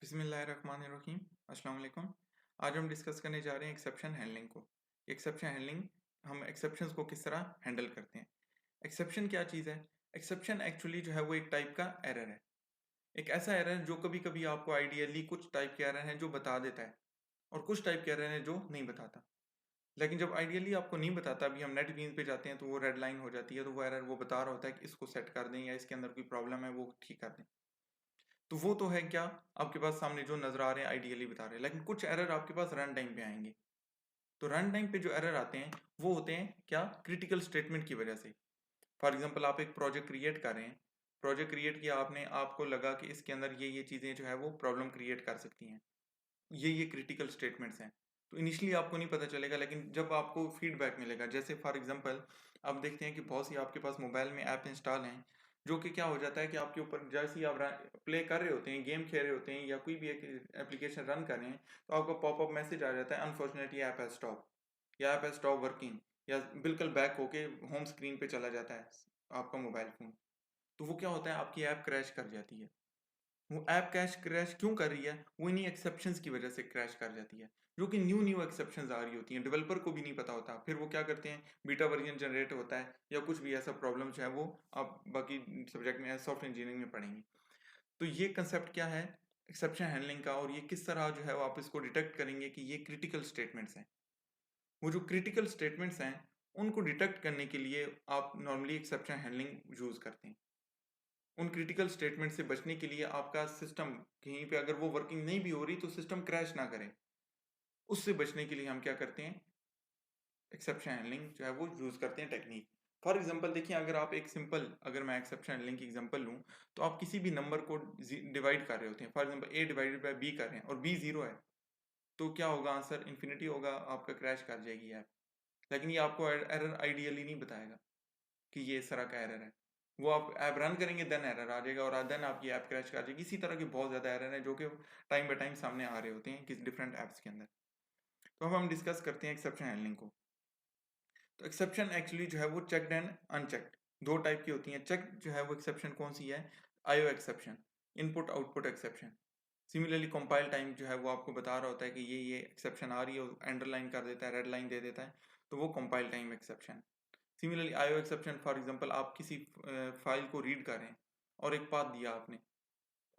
बिस्मिल्लाहिर्रहमानिर्रहीम। अस्सलाम वालेकुम। आज हम डिस्कस करने जा रहे हैं एक्सेप्शन हैंडलिंग को। एक्सेप्शन हैंडलिंग, हम एक्सेप्शंस को किस तरह हैंडल करते हैं। एक्सेप्शन क्या चीज़ है? एक्सेप्शन एक्चुअली जो है वो एक टाइप का एरर है। एक ऐसा एरर जो कभी कभी आपको आइडियली कुछ टाइप के एरर हैं जो बता देता है और कुछ टाइप के एरर हैं जो नहीं बताता। लेकिन जब आइडियली आपको नहीं बताता, अभी हम नेट बीन पे जाते हैं तो वो रेड लाइन हो जाती है, तो वो एरर वो बता रहा होता है कि इसको सेट कर दें या इसके अंदर कोई प्रॉब्लम है वो ठीक कर दें। तो वो तो है क्या, आपके पास सामने जो नज़र आ रहे हैं आइडियली बता रहे हैं, लेकिन कुछ एरर आपके पास रन टाइम पे आएंगे। तो रन टाइम पे जो एरर आते हैं वो होते हैं क्या, क्रिटिकल स्टेटमेंट की वजह से। फॉर एग्जांपल आप एक प्रोजेक्ट क्रिएट कर रहे हैं, प्रोजेक्ट क्रिएट किया आपने, आपको लगा कि इसके अंदर ये चीज़ें जो है वो प्रॉब्लम क्रिएट कर सकती हैं, ये क्रिटिकल स्टेटमेंट्स हैं। तो इनिशियली आपको नहीं पता चलेगा, लेकिन जब आपको फीडबैक मिलेगा, जैसे फॉर एग्जांपल आप देखते हैं कि बहुत सी आपके पास मोबाइल में ऐप इंस्टॉल हैं, जो कि क्या हो जाता है कि आपके ऊपर जैसे ही आप प्ले कर रहे होते हैं, गेम खेल रहे होते हैं या कोई भी एक एप्लीकेशन रन कर रहे हैं, तो आपको पॉपअप मैसेज आ जाता है, अनफॉर्चुनेटली ऐप हैज स्टॉप या ऐप हैज स्टॉप वर्किंग, या बिल्कुल बैक होके होम स्क्रीन पे चला जाता है आपका मोबाइल फोन। तो वो क्या होता है, आपकी ऐप क्रैश कर जाती है। वो ऐप कैश क्रैश क्यों कर रही है? वो इन्हीं एक्सेप्शंस की वजह से क्रैश कर जाती है, जो कि न्यू न्यू एक्सेप्शंस आ रही होती हैं, डेवलपर को भी नहीं पता होता। फिर वो क्या करते हैं, बीटा वर्जन जनरेट होता है या कुछ भी ऐसा प्रॉब्लम जो है वो आप बाकी सब्जेक्ट में सॉफ्टवेयर इंजीनियरिंग में पढ़ेंगे। तो ये कंसेप्ट क्या है एक्सेप्शन हैंडलिंग का, और ये किस तरह जो है वो आप इसको डिटेक्ट करेंगे कि ये क्रिटिकल स्टेटमेंट्स हैं। वो जो क्रिटिकल स्टेटमेंट्स हैं उनको डिटेक्ट करने के लिए आप नॉर्मली एक्सेप्शन हैंडलिंग यूज करते हैं। उन क्रिटिकल स्टेटमेंट से बचने के लिए आपका सिस्टम कहीं पे अगर वो वर्किंग नहीं भी हो रही तो सिस्टम क्रैश ना करे, उससे बचने के लिए हम क्या करते हैं, एक्सेप्शन हैंडलिंग जो है वो यूज करते हैं टेक्निक। फॉर एग्जांपल देखिए, अगर आप एक सिंपल, अगर मैं एक्सेप्शन हैंडलिंग की एग्जांपल लूं, तो आप किसी भी नंबर को डिवाइड कर रहे होते हैं, for example A divided by B कर रहे हैं और बी जीरो है, तो क्या होगा आंसर, इन्फिनिटी होगा, आपका क्रैश कर जाएगी ऐप। लेकिन ये आपको एरर आइडियली नहीं बताएगा कि ये इस तरह का एरर है। वो आप ऐप रन करेंगे देन एरर आ जाएगा और देन आपकी ऐप क्रैश कर जाएगी। इसी तरह के बहुत ज़्यादा एरर हैं जो कि टाइम बाय टाइम सामने आ रहे होते हैं किस डिफरेंट ऐप्स के अंदर। तो अब हम डिस्कस करते हैं एक्सेप्शन हैंडलिंग को। तो एक्सेप्शन एक्चुअली जो है वो चेक्ड एंड अनचेक्ड दो टाइप की होती हैं। चेक जो है वो एक्सेप्शन कौन सी है, IO exception, input output exception. Similarly compile time जो है वो आपको बता रहा होता है कि ये एक्सेप्शन आ रही है, अंडरलाइन कर देता है, रेड लाइन दे देता है, तो वो compile time exception. Similarly IO exception, for example आप किसी फाइल को रीड कर रहे हैं और एक पाथ दिया आपने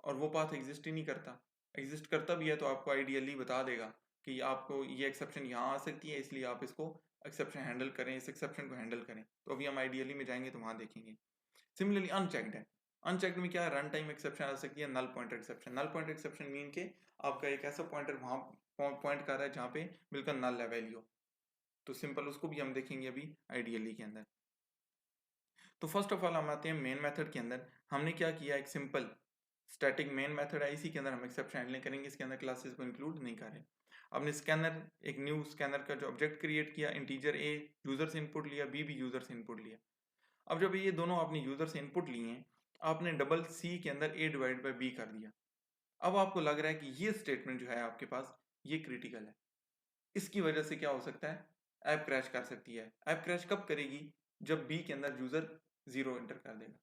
और वो पाथ एग्जिस्ट ही नहीं करता, एग्जिस्ट करता भी है तो आपको आइडियली बता देगा कि आपको ये एक्सेप्शन यहाँ आ सकती है, इसलिए आप इसको एक्सेप्शन हैंडल करें, इस एक्सेप्शन को हैंडल करें। तो अभी हम आइडियली में जाएंगे तो वहाँ देखेंगे। सिमिलरली अनचेक्ड है, अनचेक्ड में क्या है, रन टाइम एक्सेप्शन आ सकती है, null pointer exception. Null pointer exception mean के आपका एक ऐसा पॉइंटर वहाँ पॉइंट कर रहा है जहाँ पे बिल्कुल नल है वैल्यू, तो सिंपल उसको भी हम देखेंगे अभी आइडियली के अंदर। तो फर्स्ट ऑफ ऑल हम आते हैं मेन मेथड के अंदर। हमने क्या किया, एक सिंपल स्टैटिक मेन मेथड है, इसी के अंदर हम एक्सेप्शन हैंडलिंग करेंगे, इसके अंदर क्लासेस को इंक्लूड नहीं करें। हमने स्कैनर, एक न्यू स्कैनर का जो ऑब्जेक्ट क्रिएट किया, इंटीजर ए यूजर से इनपुट लिया, बी भी यूजर से इनपुट लिया। अब जब ये दोनों आपने यूजर से इनपुट लिए हैं, आपने डबल सी के अंदर ए डिवाइड बाई बी कर दिया। अब आपको लग रहा है कि ये स्टेटमेंट जो है आपके पास ये क्रिटिकल है, इसकी वजह से क्या हो सकता है, ऐप क्रैश कर सकती है। ऐप क्रैश कब करेगी, जब बी के अंदर यूजर जीरो एंटर कर देगा।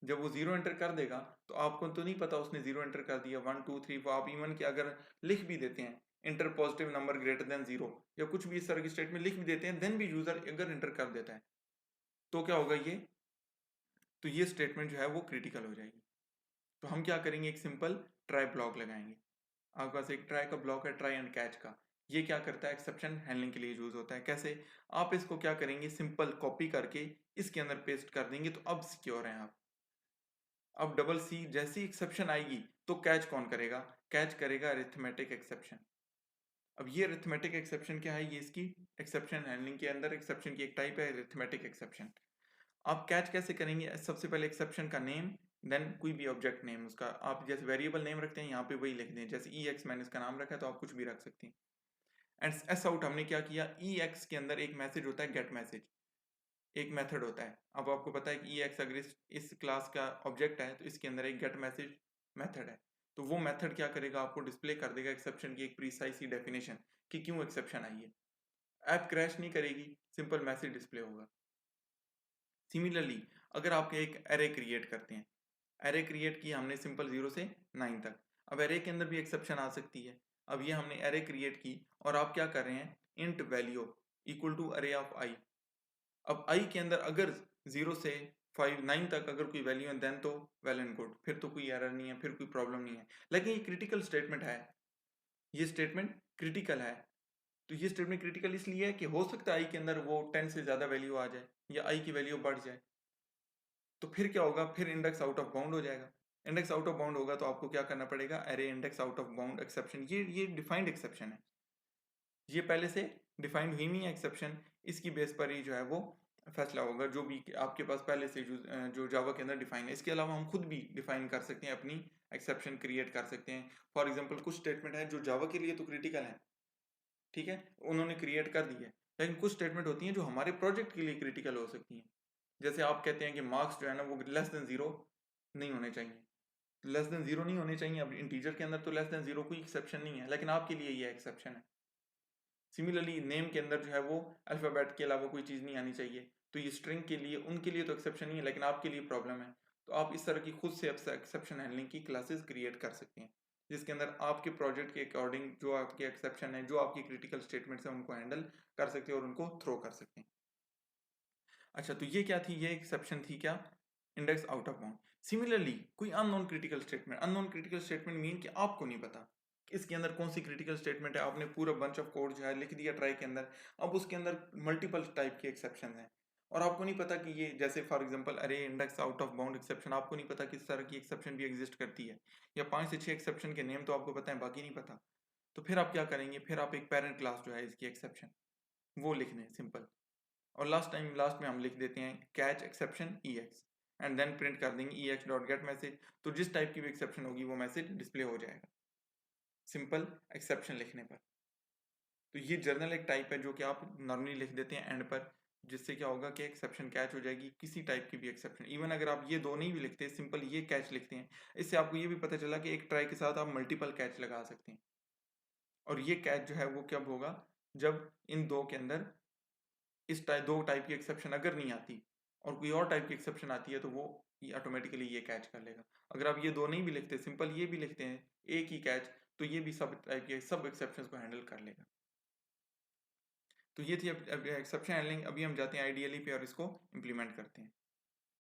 जब वो जीरो एंटर कर देगा तो आपको तो नहीं पता उसने जीरो एंटर कर दिया, 1 2 3, वो आप इवन के अगर लिख भी देते हैं inter positive number greater than zero या कुछ भी इस तरह की स्टेटमेंट लिख भी देते हैं, देन भी यूजर अगर एंटर कर देता है तो क्या होगा ये, तो ये स्टेटमेंट जो है वो क्रिटिकल हो जाएगी। तो हम क्या करेंगे, एक सिंपल ट्राई ब्लॉक लगाएंगे। आपके पास एक ट्राई का ब्लॉक है, ट्राई एंड कैच का। ये क्या करता है, एक्सेप्शन हैंडलिंग के लिए यूज होता है। कैसे, आप इसको क्या करेंगे, सिंपल कॉपी करके इसके अंदर पेस्ट कर देंगे, तो अब सिक्योर हैं आप। अब डबल सी जैसी एक्सेप्शन आएगी तो कैच कौन करेगा, कैच करेगा अरिथमेटिक एक्सेप्शन। अब ये अरिथमेटिक एक्सेप्शन क्या है, ये इसकी एक्सेप्शन हैंडलिंग के अंदर एक्सेप्शन की एक टाइप है, अरिथमेटिक एक्सेप्शन। आप कैच कैसे करेंगे, सबसे पहले एक्सेप्शन का नेम, देन कोई भी ऑब्जेक्ट नेम उसका, आप जैसे वेरिएबल नेम रखते हैं यहाँ पे वही लिख दें, जैसे ई एक्स मैंने इसका नाम रखा है तो आप कुछ भी रख सकते हैं। एंड एस आउट हमने क्या किया, ई एक्स के अंदर एक मैसेज होता है गेट मैसेज, एक मेथड होता है। अब आपको पता है कि एक्स अगर इस क्लास का ऑब्जेक्ट है तो इसके अंदर एक गेट मैसेज मेथड है, तो वो मेथड क्या करेगा, आपको डिस्प्ले कर देगा एक्सेप्शन की एक प्रीसाइज सी डेफिनेशन कि क्यों एक्सेप्शन आई है। ऐप क्रैश नहीं करेगी, सिंपल मैसेज डिस्प्ले होगा। सिमिलरली अगर आप एक एरे क्रिएट करते हैं, एरे क्रिएट किया हमने सिंपल 0 से 9 तक। अब एरे के अंदर भी एक्सेप्शन आ सकती है। अब ये हमने एरे क्रिएट की और आप क्या कर रहे हैं, इंट वैल्यू इक्वल टू अरे ऑफ आई। अब आई के अंदर अगर 0 से 9 तक अगर कोई वैल्यू है देन तो वेल एंड गुड, फिर तो कोई एरर नहीं है, फिर कोई प्रॉब्लम नहीं है। लेकिन ये क्रिटिकल स्टेटमेंट है, ये स्टेटमेंट क्रिटिकल है। तो ये स्टेटमेंट क्रिटिकल इसलिए है कि हो सकता है आई के अंदर वो 10 से ज्यादा वैल्यू आ जाए या आई की वैल्यू बढ़ जाए। तो फिर क्या होगा, फिर इंडेक्स आउट ऑफ बाउंड हो जाएगा। इंडेक्स आउट ऑफ बाउंड होगा तो आपको क्या करना पड़ेगा, अरे index out of bound exception, ये डिफाइंड एक्सेप्शन है, ये पहले से डिफाइंड हुई नहीं है एक्सेप्शन, इसकी बेस पर ही जो है वो फैसला होगा, जो भी आपके पास पहले से जो जावा के अंदर डिफाइन है। इसके अलावा हम खुद भी डिफाइन कर सकते हैं, अपनी एक्सेप्शन क्रिएट कर सकते हैं। फॉर एग्जांपल कुछ स्टेटमेंट है जो जावा के लिए तो क्रिटिकल है, ठीक है, उन्होंने क्रिएट कर दी है, लेकिन कुछ स्टेटमेंट होती हैं जो हमारे प्रोजेक्ट के लिए क्रिटिकल हो सकती हैं। जैसे आप कहते हैं कि मार्क्स जो है ना वो लेस देन 0 नहीं होने चाहिए, लेस देन 0 नहीं होने चाहिए। अब इंटीजर के अंदर तो लेस देन 0 कोई एक्सेप्शन नहीं है, लेकिन आपके लिए ये एक्सेप्शन है। सिमिलरली नेम के अंदर जो है वो अल्फाबेट के अलावा कोई चीज़ नहीं आनी चाहिए, तो ये स्ट्रिंग के लिए, उनके लिए तो एक्सेप्शन नहीं है, लेकिन आपके लिए प्रॉब्लम है। तो आप इस तरह की खुद से एक्सेप्शन हैंडलिंग की क्लासेस क्रिएट कर सकते हैं, जिसके अंदर आपके प्रोजेक्ट के अकॉर्डिंग जो आपके एक्सेप्शन है, जो आपकी क्रिटिकल स्टेटमेंट्स हैं, उनको हैंडल कर सकते हैं और उनको थ्रो कर सकते हैं। अच्छा, तो ये क्या थी, ये एक्सेप्शन थी क्या, index out of bound. Similarly कोई unknown critical statement, unknown critical statement mean कि आपको नहीं पता कि इसके अंदर कौन सी क्रिटिकल स्टेटमेंट है, आपने पूरा बंच ऑफ कोड जो है लिख दिया ट्राई के अंदर, अब उसके अंदर मल्टीपल टाइप के एक्सेप्शन हैं और आपको नहीं पता कि ये, जैसे फॉर एग्जांपल अरे index out of bound exception, आपको नहीं पता किस तरह की एक्सेप्शन भी एग्जिस्ट करती है, या 5 से 6 एक्सेप्शन के नेम तो आपको पता है, बाकी नहीं पता। तो फिर आप क्या करेंगे, फिर आप एक पेरेंट क्लास जो है इसकी एक्सेप्शन वो लिखने सिंपल, और लास्ट में हम लिख देते हैं catch exception E X, and then print कर देंगे E X dot get message. तो जिस टाइप की भी एक्सेप्शन होगी वो मैसेज डिस्प्ले हो जाएगा सिंपल एक्सेप्शन लिखने पर। तो ये जर्नल एक टाइप है जो कि आप नॉर्मली लिख देते हैं एंड पर, जिससे क्या होगा कि एक्सेप्शन कैच हो जाएगी किसी टाइप की भी एक्सेप्शन। इवन अगर आप ये दो नहीं भी लिखते, सिंपल ये कैच लिखते हैं, इससे आपको ये भी पता चला कि एक ट्राई के साथ आप मल्टीपल कैच लगा सकते हैं। और ये कैच जो है वो कब होगा, जब इन दो के अंदर इस दो टाइप की एक्सेप्शन अगर नहीं आती और कोई और टाइप की एक्सेप्शन आती है, तो वो ये ऑटोमेटिकली ये कैच कर लेगा। अगर आप ये दो नहीं भी लिखते, सिंपल ये भी लिखते हैं एक ही कैच, तो ये भी सब टाइप के सब एक्सेप्शंस को हैंडल कर लेगा। तो ये थी एक्सेप्शन हैंडलिंग। अभी हम जाते हैं आइडियली पे और इसको इम्प्लीमेंट करते हैं।